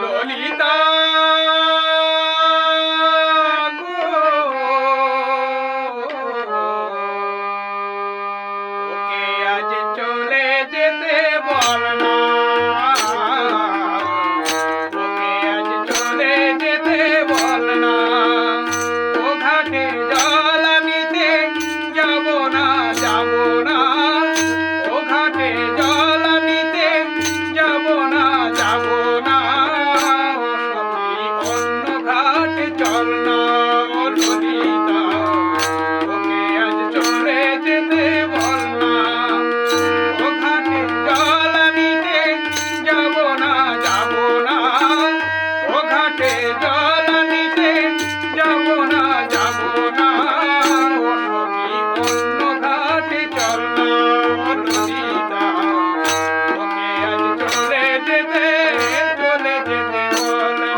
ললিতা ওকে আজ চলে যেতে বল না, ওকে আজ চলে যেতে বল না। ও ঘাটে জল আনিতে যাব না, যাব না। ও ঘাটে জল আনিতে যাব না, যাব না। ও সখী অন্য ঘাটে চল না। ও ললিতা ওকে আজ চলে যেতে বল না। ও ঘাটে জল আনিতে যাব না, যাব না। ও ঘাটে জল আনিতে যাব না, যাব না। ও সখী অন্য ঘাটে চল না। ও ললিতা ওকে আজ চলে যেতে বল না।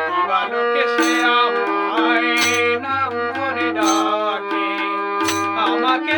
দিবালোকে সে আমায় নাম ধরে ডাকে, আমাকে